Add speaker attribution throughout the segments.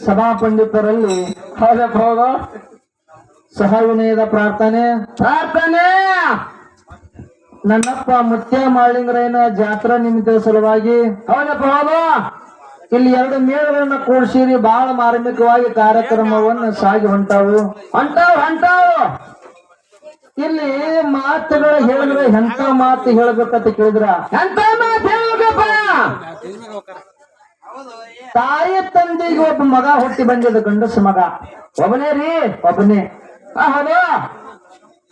Speaker 1: ಸಭಾ ಪಂಡಿತರಲ್ಲಿ ಹೌದ ಸಹವಿನಯದ ಪ್ರಾರ್ಥನೆ ನನ್ನಪ್ಪ ಮುತ್ಯ ಮಾಳಿಂಗರಾಯನ ಜಾತ್ರಾ ನಿಮಿತ್ತ ಸಲುವಾಗಿ ಹೌದು ಇಲ್ಲಿ 2 ಮೇಳಗಳನ್ನ ಕೂಡಿಸಿರಿ ಬಹಳ ಮಾರ್ಮಿಕವಾಗಿ ಕಾರ್ಯಕ್ರಮವನ್ನು ಸಾಗಿ ಹೊಂಟಾವು ಇಲ್ಲಿ ಮಾತುಗಳು ಹೇಳಿದ್ರೆ ಎಂತ ಮಾತು ಹೇಳ್ಬೇಕಂತ ಕೇಳಿದ್ರ
Speaker 2: ಎಂತ ಮಾತು ಹೇಳ್ಬೇಕಪ್ಪ?
Speaker 1: ತಾಯಿ ತಂದೆಗೆ ಒಬ್ಬ ಮಗ ಹುಟ್ಟಿ ಬಂದಿದ್ದ ಗಂಡಸ ಮಗ
Speaker 2: ಒಬ್ಬನೇ ರೀ?
Speaker 1: ಒಬ್ಬನೇ.
Speaker 2: ಹೌದು.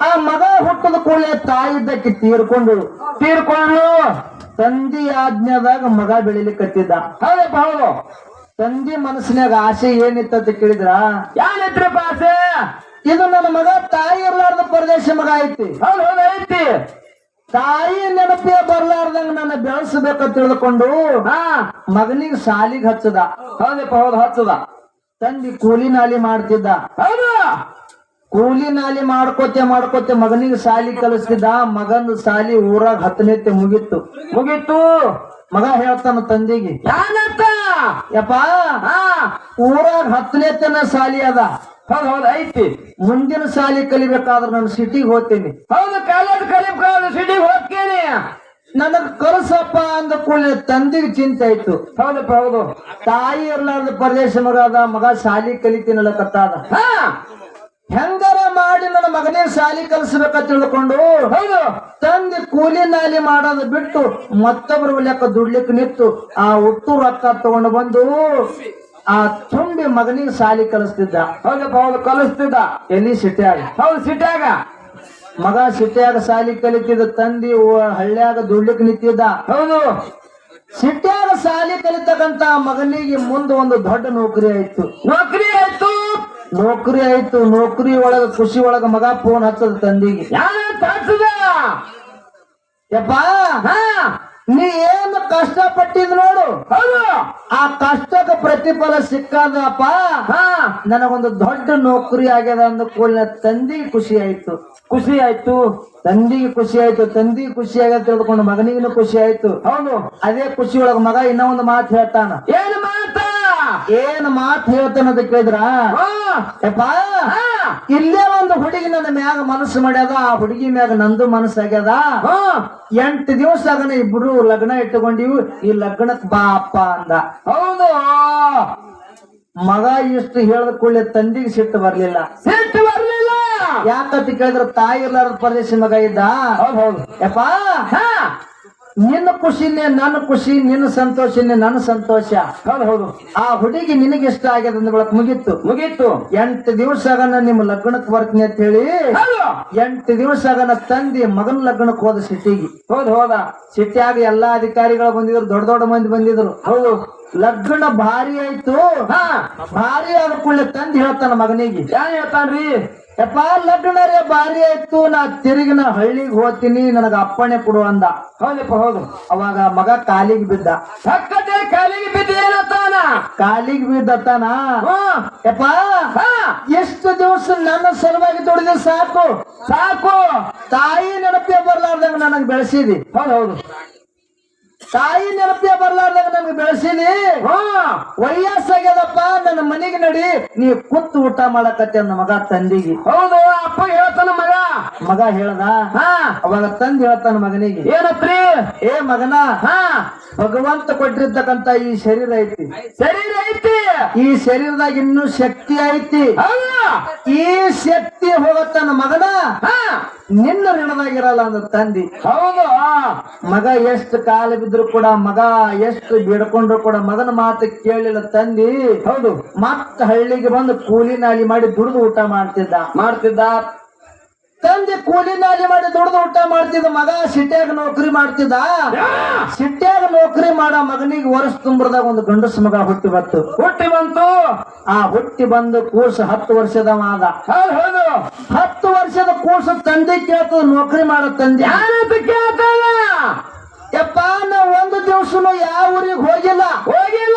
Speaker 1: ಆ ಮಗ ಹುಟ್ಟದ ಕೂಡಲೇ ತಾಯಿ ಇದ್ದಕ್ಕೆ ತೀರ್ಕೊಂಡು ತಂದಿ ಆಜ್ಞಾದಾಗ ಮಗ ಬೆಳಿಲಿಕ್ಕತ್ತಿದ್ದ.
Speaker 2: ಹೌದು.
Speaker 1: ತಂದಿ ಮನಸ್ಸಿನಾಗ ಆಸೆ ಏನಿತ್ತಂತ ಕೇಳಿದ್ರ
Speaker 2: ಯಾನಿತ್ರಪ್ಪ ಆಸೆ?
Speaker 1: ಇದು ನನ್ನ ಮಗ ತಾಯಿ ಇರ್ಲಾರ್ದ ಪರದೇಶ ಮಗ ಐತಿ.
Speaker 2: ಹೌದು ಐತಿ.
Speaker 1: ತಾಯಿ ನೆನಪೇ ಬರ್ಲಾರ್ದಂಗ ನನ್ನ ಬೆಳೆಸಬೇಕಂತ ತಿಳಿದುಕೊಂಡು ಮಗನಿಗೆ ಶಾಲಿಗೆ ಹಚ್ಚದ.
Speaker 2: ಹೌದು ಹಚ್ಚದ.
Speaker 1: ತಂದಿ ಕೂಲಿ ನಾಲಿ ಮಾಡ್ತಿದ್ದ.
Speaker 2: ಹೌದು.
Speaker 1: ಕೂಲಿ ನಾಲಿ ಮಾಡ್ಕೋತೆ ಮಗನಿಗೆ ಶಾಲಿ ಕಲಿಸ್ತಿದ್ದ. ಮಗನ ಶಾಲಿ ಊರಾಗ 10ನೇತೆ ಮುಗಿತ್ತು. ಮಗ ಹೇಳ್ತಾನ ತಂದೆಗೆ,
Speaker 2: ಯಾನತ್ತ
Speaker 1: ಯಪ್ಪ ಊರಾಗ 10ನೇತನ ಶಾಲಿ ಅದ.
Speaker 2: ಹೌದು ಐತಿ.
Speaker 1: ಮುಂದಿನ ಶಾಲಿ ಕಲಿಬೇಕಾದ್ರೆ ನಾನು ಸಿಟಿಗೆ ಹೋಗ್ತೀನಿ.
Speaker 2: ಹೌದು ಕಾಲೇಜ್ ಕಲಿಬೇಕಾದ್ರೆ ಸಿಟಿಗೆ ಹೋಗ್ತೀನಿ.
Speaker 1: ನನಗ್ ಕಲ್ಸಪ್ಪ ಅಂದ ಕೂಡಲೇ ತಂದೆಗೆ ಚಿಂತೆ ಆಯ್ತು.
Speaker 2: ಹೌದು.
Speaker 1: ತಾಯಿ ಇರ್ಲಾರ್ದ ಪ್ರದೇಶ ಮಗ ಅದ, ಮಗ ಶಾಲಿ ಕಲಿತೀನಲ್ಲ ಕತ್ತಾದ. ಹೆಂಗಾರ ಮಾಡಿ ನನ್ನ ಮಗನಿಗೆ ಶಾಲಿ ಕಲಿಸ್ಬೇಕಂತ ತಿಳ್ಕೊಂಡು
Speaker 2: ಹೌದು
Speaker 1: ತಂದೆ ಕೂಲಿ ನಾಲಿ ಮಾಡೋದು ಬಿಟ್ಟು ಮತ್ತೊಬ್ಬರ ಲೆಕ್ಕ ದುಡ್ಲಿಕ್ಕೆ ನಿಂತು ಆ ಹುಟ್ಟು ರೊಕ್ಕ ತಗೊಂಡು ಬಂದು ಆ ತುಂಬಿ ಮಗನಿಗೆ ಶಾಲಿ ಕಲಿಸ್ತಿದ್ದ.
Speaker 2: ಹೌದು ಕಲಿಸ್ತಿದ್ದ.
Speaker 1: ಎಲ್ಲಿ ಸಿಟ್ಯಾಗ?
Speaker 2: ಹೌದು ಸಿಟ್ಯಾಗ.
Speaker 1: ಮಗ ಸಿಟ್ಯಾಗ ಶಾಲಿ ಕಲಿತಿದ್ದ. ತಂದಿ ಹಳ್ಳ್ಯಾಗ ದುಡ್ಲಿಕ್ಕೆ ನಿಂತಿದ್ದ.
Speaker 2: ಹೌದು.
Speaker 1: ಸಿಟ್ಯಾಗ ಶಾಲಿ ಕಲಿತಕ್ಕಂತ ಮಗನಿಗೆ ಮುಂದೆ ಒಂದು ದೊಡ್ಡ ನೌಕರಿ ಆಯ್ತು. ನೌಕರಿ ಒಳಗ ಖುಷಿ ಒಳಗ ಮಗ ಫೋನ್ ಹಚ್ಚದ ತಂದಿಗೆ. ಯಪ್ಪ ನೀ ಏನು ಕಷ್ಟ ಪಟ್ಟಿದ್ ನೋಡು, ಆ ಕಷ್ಟಕ್ಕೆ ಪ್ರತಿಫಲ ಸಿಕ್ಕದಪ್ಪ. ನನಗೊಂದು ದೊಡ್ಡ ನೌಕರಿ ಆಗ್ಯದ ಅಂದ ಕೂಡಲೇ ತಂದಿಗೆ ಖುಷಿ ಆಯ್ತು. ತಂದಿಗೆ ಖುಷಿ ಆಗ್ಯದ ತಿಳ್ಕೊಂಡು ಮಗನಿಗೂ ಖುಷಿ ಆಯ್ತು.
Speaker 2: ಹೌದು.
Speaker 1: ಅದೇ ಖುಷಿ ಒಳಗ ಮಗ ಇನ್ನೂ ಒಂದು ಮಾತು ಹೇಳ್ತಾನ. ಏನ್ ಮಾತು ಹೇಳ್ತಾನಂತ ಕೇಳಿದ್ರ, ಯಪ್ಪ ಇಲ್ಲೇ ಒಂದು ಹುಡುಗಿ ನನ್ನ ಮ್ಯಾಗ ಮನಸ್ಸು ಮಾಡ್ಯದ. ಆ ಹುಡುಗಿ ಮ್ಯಾಗ ನಂದು ಮನಸ್ಸು ಆಗ್ಯದ. 8 ದಿವಸ ಆಗನ ಇಬ್ರು ಲಗ್ನ ಇಟ್ಟುಕೊಂಡಿವು. ಈ ಲಗ್ನಕ್ ಬಾ ಅಪ್ಪ ಅಂದ.
Speaker 2: ಹೌದು.
Speaker 1: ಮಗ ಇಷ್ಟು ಹೇಳದ ಕೂಡಲೇ ತಂದಿಗೆ ಸಿಟ್ಟು ಬರ್ಲಿಲ್ಲ. ಯಾಕಂತ ಕೇಳಿದ್ರ ತಾಯಿ ಇರ್ಲಾರ್ದ ಪ್ರದೇಶ ಮಗ ಇದ್ದ.
Speaker 2: ಹೌದು.
Speaker 1: ಯಪ್ಪ ನಿನ್ನ ಖುಷಿನೇ ನನ್ನ ಖುಷಿ, ನಿನ್ನ ಸಂತೋಷನೇ ನನ್ನ ಸಂತೋಷ.
Speaker 2: ಹೌದು.
Speaker 1: ಆ ಹುಡುಗಿ ನಿನಗೆ ಇಷ್ಟ ಆಗ್ಯದ ಅಂದ್ಕೊಳಕ್ ಮುಗೀತು. 8 ದಿವಸ ಆಗನ ನಿಮ್ ಲಗ್ನಕ್ ಬರ್ತೀನಿ ಅಂತ ಹೇಳಿ 8 ದಿವಸ ಆಗನ ತಂದಿ ಮಗನ ಲಗ್ನಕ್ ಹೋದ ಸಿಟಿಗೆ.
Speaker 2: ಹೋದ.
Speaker 1: ಸಿಟಿಯಾಗ ಎಲ್ಲಾ ಅಧಿಕಾರಿಗಳು ಬಂದಿದ್ರು, ದೊಡ್ಡ ಮಂದಿ ಬಂದಿದ್ರು.
Speaker 2: ಹೌದು.
Speaker 1: ಲಗ್ನ ಭಾರಿ ಆಯ್ತು. ಭಾರಿ ಆದ ಕೂಡಲೇ ತಂದಿ ಹೇಳ್ತಾನ ಮಗನಿಗೆ.
Speaker 2: ಯಾರು ಹೇಳ್ತಾನ್ರಿ?
Speaker 1: ಯಪ್ಪ ಲಗ್ನ ರೇ ಭಾರಿ ಆಯ್ತು, ನಾ ತಿರುಗಿ ಹಳ್ಳಿಗೆ ಹೋಗ್ತೀನಿ, ನನಗ ಅಪ್ಪಣೆ ಕೊಡು ಅಂದ.
Speaker 2: ಹೌದು.
Speaker 1: ಅವಾಗ ಮಗ ಕಾಲಿಗೆ ಬಿದ್ದ.
Speaker 2: ಕಾಲಿಗೆ
Speaker 1: ಬಿದ್ದತ್ತಾನ. ಯಪ್ಪ ಎಷ್ಟು ದಿವಸ ನನ್ನ ಸಲುವಾಗಿ ದುಡಿದ ಸಾಕು. ತಾಯಿ ನೆನಪೇ ಬರ್ಲಾರ್ದಂಗ ನನಗ್ ಬೆಳೆಸಿದಿ.
Speaker 2: ಹೌದು.
Speaker 1: ತಾಯಿ ನೆನಪೇ ಬರ್ಲಾರ್ದಾಗ ನನಗೆ ಬೆಳೆಸಿದಿ. ವಯಸ್ಸಾಗ್ಯದಪ್ಪ, ನನ್ನ ಮನೆಗೆ ನಡಿ, ನೀ ಕೂತು ಊಟ ಮಾಡಕತ್ತೆ ಅಂದ ಮಗ ತಂದಿಗೆ.
Speaker 2: ಹೌದು. ಅಪ್ಪ ಹೇಳ್ತಾನ
Speaker 1: ಮಗ ಹೇಳ್ದ. ಅವಾಗ ತಂದೆ ಹೇಳ್ತಾನ ಮಗನಿಗೆ,
Speaker 2: ಏನತ್ರಿ?
Speaker 1: ಏ ಮಗನ, ಭಗವಂತ ಕೊಟ್ಟಿರ್ತಕ್ಕಂತ ಈ ಶರೀರ ಐತಿ. ಈ ಶರೀರದಾಗ ಇನ್ನೂ ಶಕ್ತಿ ಐತಿ. ಈ ಶಕ್ತಿ ಹೋಗತ್ತಾನ ಮಗನ, ನಿನ್ನ ಋಣದಾಗಿರಲ್ಲ ಅಂದ ತಂದಿ.
Speaker 2: ಹೌದು.
Speaker 1: ಮಗ ಎಷ್ಟು ಕಾಲ ಬಿದ್ರು ಕೂಡ, ಮಗ ಎಷ್ಟು ಬಿಡ್ಕೊಂಡ್ರು ಕೂಡ ಮಗನ ಮಾತು ಕೇಳಿಲ್ಲ ತಂದಿ.
Speaker 2: ಹೌದು.
Speaker 1: ಮತ್ತ ಹಳ್ಳಿಗೆ ಬಂದು ಕೂಲಿ ನಾಲಿ ಮಾಡಿ ದುಡಿದು ಊಟ ಮಾಡ್ತಿದ್ದ. ತಂದೆ ಕೂಲಿ ನಾಲಿ ಮಾಡಿ ದುಡಿದು ಊಟ ಮಾಡ್ತಿದ್ದ. ಮಗ ಸಿಟ್ಯಾಗ ನೌಕರಿ ಮಾಡ್ತಿದ್ದ. ಸಿಟ್ಯಾಗ ನೌಕರಿ ಮಾಡ ಮಗನಿಗೆ ವರ್ಷ ತುಂಬ್ರದಾಗ ಒಂದು ಗಂಡಸ ಮಗ ಹುಟ್ಟಿ ಬಂತು. ಆ ಹುಟ್ಟಿ ಬಂದು ಕೂಸು 10 ವರ್ಷದವ ಆದ. 10 ವರ್ಷದ ಕೂಸು ತಂದೆ ಕೇಳ್ತದ, ನೌಕರಿ ಮಾಡೋ ತಂದೆ ಯಪ್ಪ ನಾ ಒಂದು ದಿವಸನು ಯಾವ ಊರಿಗೆ ಹೋಗಿಲ್ಲ.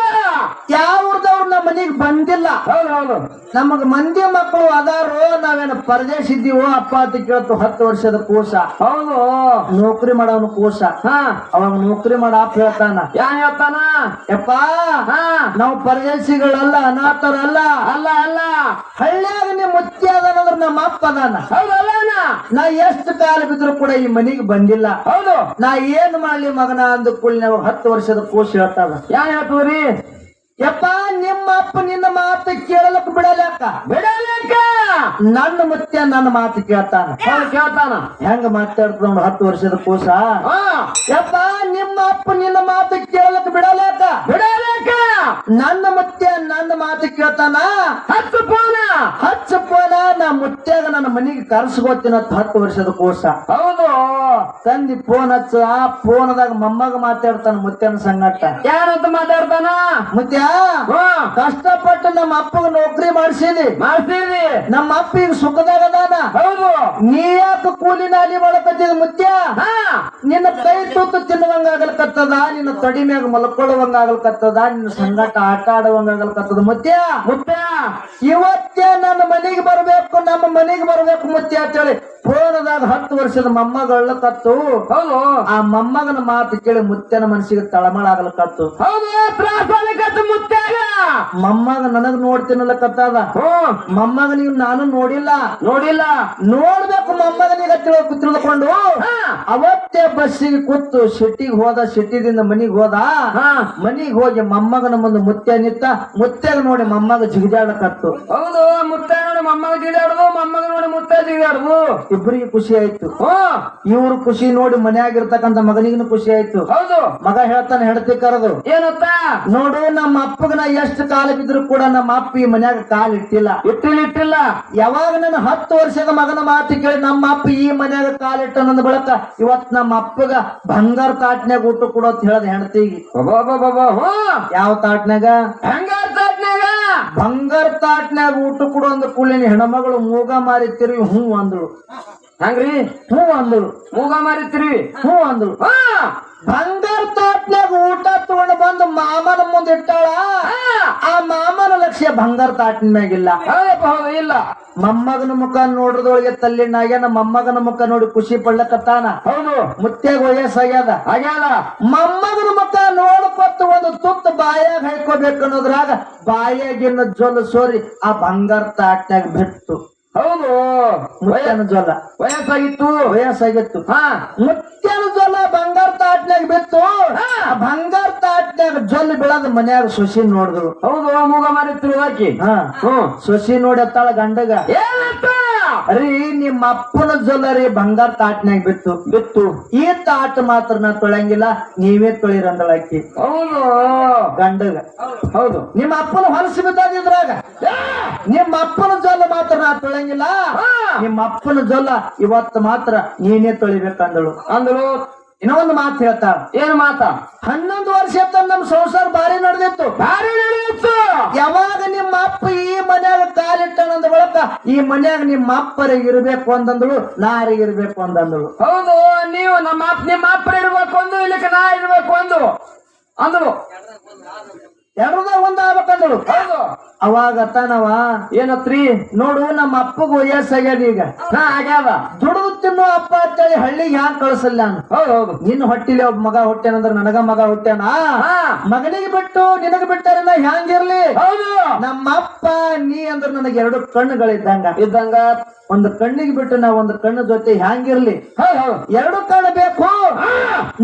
Speaker 1: ಯಾವ ಊರ್ದವ್ರು ನಮ್ಮ ಮನೆಗೆ ಬಂದಿಲ್ಲ.
Speaker 2: ಹೌದು ಹೌದು
Speaker 1: ನಮಗ ಮಂದಿ ಮಕ್ಕಳು ಅದಾರೋ ನಾವೇನು ಪರದೇಶ ಇದ್ದೀವೋ ಅಪ್ಪ ಅಂತ ಕೇಳ್ತು 10 ವರ್ಷದ ಕೂಸ
Speaker 2: ಹೌದು
Speaker 1: ನೌಕರಿ ಮಾಡೋನು ಕೂಸ
Speaker 2: ಹಾ
Speaker 1: ಅವಾಗ ನೌಕರಿ ಮಾಡ ಅಪ್ಪ ಹೇಳ್ತಾನ
Speaker 2: ಯಾನ್ ಹೇಳ್ತಾನ
Speaker 1: ಯಪ್ಪ
Speaker 2: ಹಾ
Speaker 1: ನಾವು ಪರದೇಶಿಗಳಲ್ಲ ಅನಾಥರಲ್ಲ
Speaker 2: ಅಲ್ಲ ಅಲ್ಲ
Speaker 1: ಹಳ್ಳಿಯಾಗ ನಿಮ್ ಮುತ್ತಿ ಅದಾನಂದ್ರ ನಮ್ಮ ಅಪ್ಪ ಅದಾನ
Speaker 2: ಹೌದಲ್ಲ
Speaker 1: ನಾ ಎಷ್ಟು ಕಾಲ ಬಿದ್ರು ಕೂಡ ಈ ಮನಿಗೆ ಬಂದಿಲ್ಲ
Speaker 2: ಹೌದು
Speaker 1: ನಾ ಏನ್ ಮಾಡ್ಲಿ ಮಗನ ಅಂದ ಕೂಡಲೇ ನಾವು 10 ವರ್ಷದ ಕೂಸ ಹೇಳ್ತಾವ
Speaker 2: ಯಾನ್ ಹೇಳ್ತೀವ್ರಿ
Speaker 1: ಯಪ್ಪ ನಿಮ್ಮ ಅಪ್ಪ ನಿನ್ನ ಮಾತು ಕೇಳಲಕ್ ಬಿಡಲಕ್ಕ
Speaker 2: ಬಿಡಲೇಕ
Speaker 1: ನನ್ನ ಮುತ್ಯ ನನ್ನ ಮಾತು ಕೇಳ್ತಾನ
Speaker 2: ಹೌದು ಕೇಳ್ತಾನ
Speaker 1: ಹೆಂಗ ಮಾತಾಡ್ತ 10 ವರ್ಷದ ಕೂಸ
Speaker 2: ಹಾ
Speaker 1: ಯಪ್ಪ ನಿಮ್ಮ ಅಪ್ಪ ನಿನ್ನ ಮಾತು ಕೇಳಲಕ್ ಬಿಡಲಕ್ಕ
Speaker 2: ಬಿಡಲೇಕ
Speaker 1: ನನ್ನ ಮುತ್ಯ ನನ್ನ ಮಾತು ಕೇಳ್ತಾನ
Speaker 2: ಹತ್ತು ಪೋನ
Speaker 1: ಹಚ್ಚಪ್ಪನ ನಾ ಮುತ್ಯಾಗ ನನ್ನ ಮನಿಗೆ ಕರ್ಸ್ಕೋತೀನಿ 10 ವರ್ಷದ ಕೂಸ
Speaker 2: ಹೌದು
Speaker 1: ತಂದಿ ಫೋನ್ ಹಚ್ಚ ಆ ಫೋನದಾಗ ಮೊಮ್ಮಗ ಮಾತಾಡ್ತಾನ ಮುತ್ಯನ ಸಂಗಟ
Speaker 2: ಯಾರಂತ ಮಾತಾಡ್ತಾನ
Speaker 1: ಮುತ್ಯ
Speaker 2: ಹಾ
Speaker 1: ಕಷ್ಟಪಟ್ಟು ನಮ್ಮ ಅಪ್ಪಗ ನೌಕರಿ ಮಾಡ್ಸೀನಿ
Speaker 2: ಮಾಡ್ತೀವಿ
Speaker 1: ನಮ್ಮ ಅಪ್ಪ ಈಗ ಸುಖದಾಗ ಅದಾನ
Speaker 2: ಹೌದು
Speaker 1: ನೀ ಯಾಕೆ ಕೂಲಿ ನಾಲಿ ಮಾಡಕತ್ತಿದ ಮುತ್ಯ
Speaker 2: ಹಾ
Speaker 1: ನಿನ್ನ ಕೈ ತೂತು ತಿನ್ನುವಂಗಾಗಲ್ಕತ್ತದ ನಿನ್ನ ತೊಡಿ ಮ್ಯಾಗ ಮಲ್ಕೊಳ್ಳುವಂಗಾಗಲ್ಕತ್ತದ ನಿನ್ನ ಸಂಗಟ ಆಟ ಆಡುವಂಗಾಗಲ್ಕತ್ತದ ಮುತ್ಯ
Speaker 2: ಮುತ್ತ
Speaker 1: ಇವತ್ತೇ ನನ್ನ ಮನೆಗೆ ಬರ್ಬೇಕು ನಮ್ಮ ಮನೆಗೆ ಬರ್ಬೇಕು ಮುತ್ಯ ಅಂತೇಳಿ ಫೋನದಾಗ 10 ವರ್ಷದ ಮೊಮ್ಮಗಳ ಕತ್ತು
Speaker 2: ಹೌದು
Speaker 1: ಆ ಮೊಮ್ಮಗನ ಮಾತು ಕೇಳಿ ಮುತ್ಯನ ಮನಸ್ಸಿಗೆ ತಳಮಳ ಆಗಲ್ಕತ್ತು
Speaker 2: ಹೌದು ತ್ರಾಸಲಿಕತ್ತು ಮುತ್ತಾಗ
Speaker 1: ಮೊಮ್ಮಗ ನನಗ್ ನೋಡ್ತೀನಲ್ಲಕತ್ತದ
Speaker 2: ಹ್ಮ್
Speaker 1: ಮೊಮ್ಮಗನಿಗೆ ನಾನು ನೋಡಿಲ್ಲ
Speaker 2: ನೋಡಿಲ್ಲ
Speaker 1: ನೋಡ್ಬೇಕು ಮೊಮ್ಮಗನಿಗೆ ತಿಳಿದುಕೊಂಡು
Speaker 2: ಹಾ
Speaker 1: ಅವತ್ತೇ ಬಸ್ಸಿಗೆ ಕೂತು ಸಿಟ್ಟಿಗೆ ಹೋದ ಸಿಟ್ಟಿದಿಂದ ಮನಿಗೆ ಹೋದ
Speaker 2: ಹಾ
Speaker 1: ಮನಿಗೆ ಹೋಗಿ ಮೊಮ್ಮಗನ ಮುಂದೆ ಮುತ್ಯ ನಿತ್ತ ಮುತ್ಯಾಗ ನೋಡಿ ಮೊಮ್ಮಗ ಜಿಗಿದಾಡಕತ್ತು
Speaker 2: ಹೌದು ಮುತ್ತ ನೋಡಿ ಮೊಮ್ಮಗ ಜಿಗಾಡುದು ಮೊಮ್ಮಗ ನೋಡಿ ಮುತ್ತ ಜಿಗಾಡುದು
Speaker 1: ಇಬ್ಬರಿಗೆ ಖುಷಿ ಆಯ್ತು
Speaker 2: ಹ್ಮ್
Speaker 1: ಇವ್ರು ಖುಷಿ ನೋಡಿ ಮನ್ಯಾಗಿರ್ತಕ್ಕಂತ ಮಗನಿಗೂ ಖುಷಿ ಆಯ್ತು
Speaker 2: ಹೌದು
Speaker 1: ಮಗ ಹೇಳ್ತಾನೆ ಹೆಂಡತಿ ಕರೆದು
Speaker 2: ಏನತ್ತ
Speaker 1: ನೋಡು ನಮ್ಮ ಅಪ್ಪಗ ನಾ ಎಷ್ಟು ಕಾಲ ಬಿದ್ರು ಕೂಡ ನಮ್ಮ ಅಪ್ಪ ಈ ಮನ್ಯಾಗ ಕಾಲ್ ಇಟ್ಟಿಲ್ಲ
Speaker 2: ಇಟ್ಟಿಲ್ಲ
Speaker 1: ಯಾವಾಗ ನನ್ನ 10 ವರ್ಷದ ಮಗನ ಮಾತು ಕೇಳಿ ನಮ್ಮ ಅಪ್ಪ ಈ ಮನ್ಯಾಗ ಕಾಲಿಟ್ಟ ನನ್ನ ಬಳಕ ಇವತ್ ನಮ್ಮ ಅಪ್ಪಗ ಬಂಗಾರ ತಾಟ್ನ್ಯಾಗ ಊಟ ಕೊಡೋತ್ ಹೇಳದ ಹೆಂಡತಿಗೆ ಯಾವ ತಾಟ್ನ್ಯಾಗ
Speaker 2: ಹೆಂಗಾರ ತಾಟ್ನ್ಯಾಗ
Speaker 1: ಬಂಗಾರ ತಾಟ್ನ್ಯಾಗ ಊಟ ಕೊಡೋ ಅಂದ ಕೂಡಲಿನ ಹೆಣ್ಮಗಳು ಮೂಗ ಮಾರಿ ತಿರುಗಿ ಹ್ಞೂ ಅಂದಳು
Speaker 2: ಹಂಗ್ರಿ
Speaker 1: ಹ್ಞೂ ಅಂದಳು
Speaker 2: ಮೂಗ ಮಾರಿತ್ರಿ
Speaker 1: ಹ್ಞೂ ಅಂದಳು
Speaker 2: ಹಾ
Speaker 1: ಬಂಗಾರ ತಾಟ್ನ್ಯಾಗ ಊಟ ತಗೊಂಡು ಬಂದು ಮಾಮನ ಮುಂದೆ ಇಟ್ಟಾಳ ಆ ಮಾಮನ ಲಕ್ಷ್ಯ ಬಂಗಾರ ತಾಟಿನ ಮ್ಯಾಗಿಲ್ಲ
Speaker 2: ಹೌದಪ್ಪ ಹೌದು ಇಲ್ಲ
Speaker 1: ಮೊಮ್ಮಗನ ಮುಖ ನೋಡ್ರದೊಳಗೆ ತಲ್ಲಿನಾಗ್ಯಾನ ಮೊಮ್ಮಗನ ಮುಖ ನೋಡಿ ಖುಷಿ ಪಡ್ಲಕತ್ತಾನ
Speaker 2: ಹೌದು
Speaker 1: ಮುತ್ಯಾಗ ವಯಸ್ಸಾಗ್ಯದ
Speaker 2: ಆಗ್ಯಾದ
Speaker 1: ಮೊಮ್ಮಗನ ಮುಖ ನೋಡ್ಕೊತ್ತು ಒಂದು ತುತ್ತು ಬಾಯಾಗ ಹಾಕೋಬೇಕು ಅನ್ನೋದ್ರಾಗ ಬಾಯಾಗಿನ ಜೊಲ್ ಸೋರಿ ಆ ಬಂಗಾರ ತಾಟ್ನ್ಯಾಗ ಬಿಟ್ಟು
Speaker 2: ಹೌದು
Speaker 1: ಮುತ್ಯನ ಜೊಲ್ಲ
Speaker 2: ವಯಸ್ಸಾಗಿತ್ತು
Speaker 1: ವಯಸ್ಸಾಗಿತ್ತು
Speaker 2: ಹಾ
Speaker 1: ಮುತ್ಯನ ಜೊಲ್ಲ ಬಂಗಾರ ತಾಟ್ನ್ಯಾಗ ಬಿತ್ತು ಆ ಬಂಗಾರ ತಾಟ್ನ್ಯಾಗ ಜೊಲ್ ಬೀಳದ ಮನ್ಯಾಗ ಸೊಸಿ ನೋಡಿದ್ರು
Speaker 2: ಹೌದು ಮೂಗ ಮಾರಿತ್ರಿ ಹಾಕಿ
Speaker 1: ಹಾ
Speaker 2: ಹ್ಮ್
Speaker 1: ಸೊಸಿ ನೋಡಿ ಅತ್ತಾಳ ಗಂಡಗ
Speaker 2: ಏನತ್ತ
Speaker 1: ರೀ ನಿಮ್ಮ ಅಪ್ಪನ ಜೊಲ್ಲರಿ ಬಂಗಾರ ತಾಟ್ನ್ಯಾಗ ಬಿತ್ತು ಈ ತಾಟ್ ಮಾತ್ರ ನಾ ತೊಳಂಗಿಲ್ಲ ನೀವೇ ತೊಳಿರಂದಳಾಕಿ
Speaker 2: ಹೌದು
Speaker 1: ಗಂಡಗ
Speaker 2: ಹೌದು
Speaker 1: ನಿಮ್ಮ ಅಪ್ಪನ ಹೊಲಸು ಬಿದ್ದದ್ರಾಗ ನಿಮ್ಮ ಅಪ್ಪನ ಜೊಲ್ಲ ಮಾತ್ರ ನಾ ತೊಳಂಗಿಲ್ಲ ನಿಮ್ಮ ಅಪ್ಪನ ಜೊಲ್ಲ ಇವತ್ತು ಮಾತ್ರ ನೀನೇ ತೊಳಿಬೇಕಂದಳು
Speaker 2: ಅಂದ್ರು
Speaker 1: ಇನ್ನೊಂದು ಮಾತು ಹೇಳ್ತಾಳ
Speaker 2: ಏನು ಮಾತ
Speaker 1: 11 ವರ್ಷ ತನ ನಮ್ ಸಂಸಾರ ಭಾರಿ ನಡೆದಿತ್ತು
Speaker 2: ಭಾರಿ ನಡೆಯಿತು
Speaker 1: ಯಾವಾಗ ನಿಮ್ಮ ಅಪ್ಪ ಈ ಮನ್ಯಾಗ ಕಾಲಿಟ್ಟನಂದ ಬಳಕ ಈ ಮನ್ಯಾಗ ನಿಮ್ಮ ಅಪ್ಪರಿಗೆ ಇರ್ಬೇಕು ಅಂತಂದಳು ನಾರಿಗೆ ಇರ್ಬೇಕು ಅಂತಂದಳು
Speaker 2: ಹೌದು ನೀವು ನಿಮ್ಮ ಅಪ್ಪರ ಇರ್ಬೇಕು ಒಂದು ಇಲ್ಲಿಕ್ಕೆ ನಾ ಇರ್ಬೇಕು ಒಂದು ಅಂದ್ರು
Speaker 1: ಎರಡದಾಗ ಒಂದ್ ಆಗ್ಬೇಕಂದಳು
Speaker 2: ಹೌದು
Speaker 1: ಅವಾಗ ತಾನವ
Speaker 2: ಏನತ್ರಿ
Speaker 1: ನೋಡು ನಮ್ಮ ಅಪ್ಪಗ ವಯಸ್ಸಾಗ್ಯದ ಈಗ
Speaker 2: ಹಾ ಆಗ್ಯಾದ
Speaker 1: ದುಡಿದು ತಿನ್ನೋ ಅಪ್ಪ ಅಂತೇಳಿ ಹಳ್ಳಿಗೆ ಹ್ಯಾಂಗ ಕಳಿಸಲ್ಲ ನಾನು
Speaker 2: ಹೌದು ಹೌದು
Speaker 1: ನಿನ್ನ ಹೊಟ್ಟಿಲಿ ಒಬ್ಬ ಮಗ ಹುಟ್ಟ್ಯಾನಂದ್ರ ನನಗ ಮಗ ಹುಟ್ಟ್ಯಾನ
Speaker 2: ಹಾ
Speaker 1: ಮಗನಿಗೆ ಬಿಟ್ಟು ನಿನಗ ಬಿಟ್ಟಾರ ನಾ ಹ್ಯಾಂಗಿರ್ಲಿ
Speaker 2: ಹೌದು
Speaker 1: ನಮ್ಮ ಅಪ್ಪ ನೀ ಅಂದ್ರ ನನಗೆ 2 ಕಣ್ಣುಗಳಿದ್ದಂಗ
Speaker 2: ಇದ್ದಂಗ
Speaker 1: ಒಂದು ಕಣ್ಣಿಗೆ ಬಿಟ್ಟು ನಾ ಒಂದು ಕಣ್ಣು ಜೊತೆ ಹ್ಯಾಂಗಿರ್ಲಿ
Speaker 2: ಹೌದು ಹೌದು
Speaker 1: 2 ಕಣ್ಣು ಬೇಕು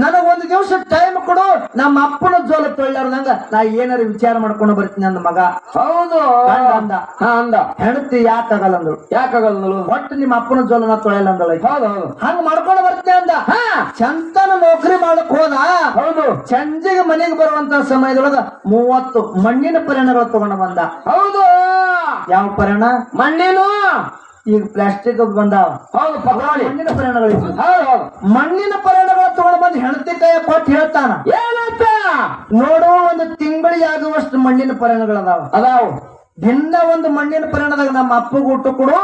Speaker 1: ನನಗೊಂದು ದಿವಸ ಟೈಮ್ ಕೊಡು ನಮ್ಮ ಅಪ್ಪನ ಜೋಲ ತೊಳ್ಳಾರ್ದಂಗ ನಾ ಏನಾರ ವಿಚಾರ ಮಾಡ್ಕೊಂಡು ಬರ್ತೀನಿ ಅಂದ ಮಗ
Speaker 2: ಹೌದು
Speaker 1: ಗಂಡ ಅಂದ
Speaker 2: ಹಾ ಅಂದ
Speaker 1: ಹೆಂಡತಿ ಯಾಕಾಗಲ್ಲ ಅಂದಳು
Speaker 2: ಯಾಕಾಗಲ್ಲ
Speaker 1: ಒಟ್ಟು ನಿಮ್ಮ ಅಪ್ಪನ ಜೋಲ ನಾ ತೊಳೆಯಲ್ಲ ಅಂದಳ
Speaker 2: ಹೌದು ಹೌದು
Speaker 1: ಹಂಗ ಮಾಡ್ಕೊಂಡು ಬರ್ತೀನಿ ಅಂದ
Speaker 2: ಹಾ
Speaker 1: ಚಂತನ ನೌಕರಿ ಮಾಡಕ್ ಹೋದ
Speaker 2: ಹೌದು
Speaker 1: ಸಂಜೆಗೆ ಮನೆಗೆ ಬರುವಂತ ಸಮಯದೊಳಗ 30 ಮಣ್ಣಿನ ಪರಿಣಗಳು ತಗೊಂಡು ಬಂದ
Speaker 2: ಹೌದು
Speaker 1: ಯಾವ ಪರಿಣ
Speaker 2: ಮಣ್ಣಿನು
Speaker 1: ಈಗ ಪ್ಲಾಸ್ಟಿಕ್ ಬಂದಾವ
Speaker 2: ಹೌದು ಪಕೋಡಿ
Speaker 1: ಮಣ್ಣಿನ ಪರಿಣಗಳಿದ್ವು
Speaker 2: ಹೌದು ಹೌದು
Speaker 1: ಮಣ್ಣಿನ ಪರಿಣಗಳು ತಗೊಂಡು ಬಂದು ಹೆಂಡತಿ ಕೈ ಕೊಟ್ಟು ಹೇಳ್ತಾನ
Speaker 2: ಏನಂತ
Speaker 1: ನೋಡು ಒಂದು ತಿಂಗಳಿಗೆ ಆಗುವಷ್ಟು ಮಣ್ಣಿನ ಪರಿಣಗಳದಾವ
Speaker 2: ಅದಾವು
Speaker 1: ದಿನ ಒಂದು ಮಣ್ಣಿನ ಪರಿಣಾಮದಾಗ ನಮ್ಮ ಅಪ್ಪಗೂ ಊಟ ಕೊಡು,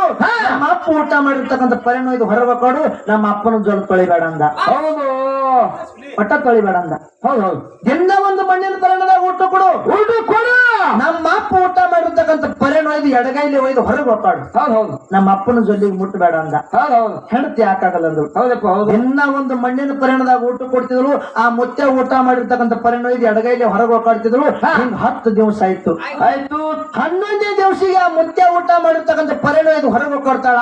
Speaker 1: ನಮ್ಮ ಅಪ್ಪ ಊಟ ಮಾಡಿರ್ತಕ್ಕಂಥ ಪರಿಣಾಮ ಇದು ಹೊರಗೆ ಕೊಡು, ನಮ್ಮ ಅಪ್ಪನ ಜೊಲ್ ತೊಳಿಬೇಡ ಅಂದ.
Speaker 2: ಹೌದು
Speaker 1: ಒಟ್ಟ ತೊಳಿಬೇಡ ಅಂದ.
Speaker 2: ಹೌದು
Speaker 1: ದಿನ ಒಂದು ಮಣ್ಣಿನ ಪರಿಣಾಮದಾಗ ಊಟ ಕೊಡು,
Speaker 2: ಊಟ ಕೊಡು,
Speaker 1: ನಮ್ಮ ಅಪ್ಪ ಊಟ ಮಾಡಿರ್ತಕ್ಕಂಥ ಪರಿಣಾಮ ಇದು ಎಡಗೈಲಿ ಒಯ್ದು ಹೊರಗೆ ಒಕ್ಕಾಡು,
Speaker 2: ಹೌದು ಹೌದು
Speaker 1: ನಮ್ಮ ಅಪ್ಪನ ಜೊಲ್ಲಿಗೆ ಮುಟ್ಟಬೇಡ ಅಂದ.
Speaker 2: ಹೌದು ಹೌದು
Speaker 1: ಹೆಂಡತಿ ಯಾಕಾಗಲ್ಲ ಅಂದ್ರು.
Speaker 2: ಹೌದಪ್ಪ ಹೌದು
Speaker 1: ದಿನ ಒಂದು ಮಣ್ಣಿನ ಪರಿಣಾಮದಾಗ ಊಟ ಕೊಡ್ತಿದ್ರು, ಆ ಮುತ್ತೆ ಊಟ ಮಾಡಿರ್ತಕ್ಕಂಥ ಪರಿಣಾಮ ಇದು ಎಡಗೈಲಿ ಹೊರಗೆ ಒಕ್ಕಾಡ್ತಿದ್ರು. ಹಿಂಗ್ 10 ದಿವಸ ಆಯ್ತು.
Speaker 2: ಆಯ್ತು
Speaker 1: 11ನೇ ದಿವಸಿಗೆ ಆ ಮುತ್ತೆ ಊಟ ಮಾಡಿರ್ತಕ್ಕಂಥ ಪರಿಣಾಮ ಇದು ಹೊರಗೆ ಕೊಡ್ತಾಳ.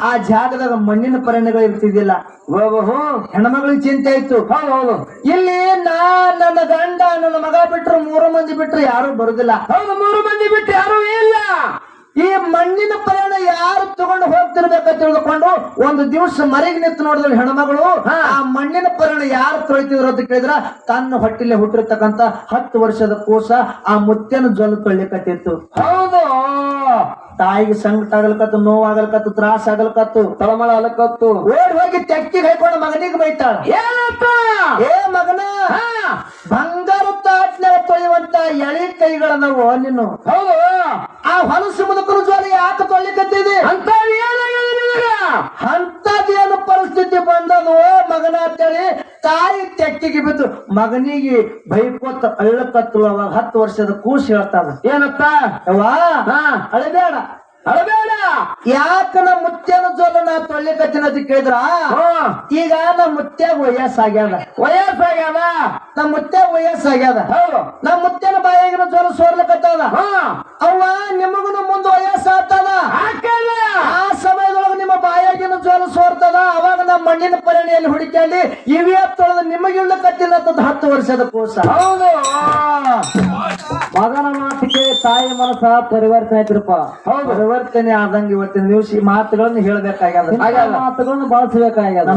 Speaker 1: ಆ ಜಾಗದಾಗ ಮಣ್ಣಿನ ಪರಿಣಾಮಗಳು ಇರ್ತಿದ್ದಿಲ್ಲ. ಹೆಣ್ಮಗಳಿಗೆ ಚಿಂತೆ ಆಯ್ತು.
Speaker 2: ಹೌದು ಹೌದು
Speaker 1: ಇಲ್ಲಿ ನನ್ನ ಗಂಡ ನನ್ನ ಮಗ ಬಿಟ್ರು 3 ಮಂದಿ ಬಿಟ್ರು ಯಾರು ಬರುದಿಲ್ಲ.
Speaker 2: ಹೌದು 3 ಮಂದಿ ಬಿಟ್ಟು ಯಾರು ಇಲ್ಲ.
Speaker 1: ಈ ಮಣ್ಣಿನ ಪರಿಣಾಮ ಯಾರು ತಗೊಂಡು ಹೋಗ್ತಿರ್ಬೇಕಂತ ತಿಳಿದುಕೊಂಡು ಒಂದು ದಿವಸ ಮರೆಗೆ ನಿಂತು ನೋಡಿದ್ರು ಹೆಣ್ಮಗಳು. ಆ ಮಣ್ಣಿನ ಪರಿಣಾಮ ಯಾರು ತೊಳಿತಿದ್ರು ಅಂತ ಕೇಳಿದ್ರ ತನ್ನ ಹೊಟ್ಟಿಲೆ ಹುಟ್ಟಿರ್ತಕ್ಕಂಥ 10 ವರ್ಷದ ಕೂಸ ಆ ಮುತ್ತೆನ ಜೊಲ್ಲು ತೊಳಿಕತ್ತಿತ್ತು.
Speaker 2: ಹೌದು
Speaker 1: ತಾಯಿಗೆ ಸಂಕಟ ಆಗಲ್ಕತ್ತು, ನೋವಾಗಲ್ಕತ್ತು, ತ್ರಾಸ ಆಗಲ್ಕತ್ತು,
Speaker 2: ತಳಮಳ ಅಲಕತ್ತು.
Speaker 1: ಓಡಿ ಹೋಗಿ ತೆಕ್ಕಿಗೆ ಹಾಕೊಂಡು ಮಗನಿಗೆ ಬೈತಾಳ.
Speaker 2: ಏನಪ್ಪ
Speaker 1: ಏ ಮಗನ, ಬಂಗಾರ ತಾಟ್ನಾಗ ತೊಳೆಯುವಂತ ಎಳಿ ಕೈಗಳನ್ನವು ನೀನು.
Speaker 2: ಹೌದು
Speaker 1: ಆ ಹೊಲಸು ಮುದುಕನ ಜೋಲಿ ಯಾಕೆ ತೊಳಿಕತ್ತಿದೆ
Speaker 2: ಅಂತ
Speaker 1: ಅಂತದೇನು ಪರಿಸ್ಥಿತಿ ಬಂದದು ಮಗನ ಅಂತೇಳಿ ತಾಯಿ ತೆಕ್ಕಿಗೆ ಬಿದ್ದು ಮಗನಿಗೆ ಬೈಕೋತ ಅಳ್ಳಕತ್ತು. ಅವಾಗ 10 ವರ್ಷದ ಕೂಸು ಹೇಳ್ತಾನ,
Speaker 2: ಏನಪ್ಪ
Speaker 1: ಯವ್ವಾ ಅಳಬೇಡ
Speaker 2: ಅಳಬೇಡ,
Speaker 1: ಯಾಕ ನಮ್ಮ ಮುತ್ಯನ ಜೋಲ ನಾ ತೊಳಿಕತ್ತಿನ ಅಂತ ಕೇಳಿದ್ರ, ಈಗ ನಮ್ಮ ಮುತ್ಯಾಗ ವಯಸ್ಸಾಗ್ಯದ.
Speaker 2: ವಯಸ್ಸಾಗ್ಯದ,
Speaker 1: ನಮ್ಮ ಮುತ್ಯಾಗ ವಯಸ್ಸಾಗ್ಯದ.
Speaker 2: ಹೌದು
Speaker 1: ನಮ್ಮ ಮುತ್ಯನ ಬಾಯಾಗಿನ ಜೋಲ ಸೋರ್ಲಕತ್ತದ. ಅವ್ವ ನಿಮಗನು ಮುಂದ ವಯಸ್ಸಾಗ್ತದ. ಆ ಸಮಯದೊಳಗ ನಿಮ್ಮ ಬಾಯಾಗಿನ ಜೋಲ ಸೋರ್ತದ. ಅವಾಗ ನಮ್ಮ ಮಣ್ಣಿನ ಪರಿಣಿಯಲ್ಲಿ ಹುಡುಕಿ ಇವಿ ತೊಳೆದ ನಿಮಗಿಳ್ಳಕತ್ತಿಲ್ಲ 10 ವರ್ಷದ ಕೂಸ.
Speaker 2: ಹೌದು
Speaker 1: ಮಗನ ಮಾತಿಗೆ ತಾಯಿ ಮನಸ್ಸ ಪರಿವರ್ತನೆ ಆಯ್ತಿರಪ್ಪ.
Speaker 2: ಹೌದು
Speaker 1: ಪರಿವರ್ತನೆ ಆದಂಗ ಇವತ್ತಿನ ದಿವಸ ಈ ಮಾತುಗಳನ್ನು ಹೇಳ್ಬೇಕಾಗ್ಯದ, ಮಾತುಗಳನ್ನು ಬಳಸಬೇಕಾಗ್ಯದ.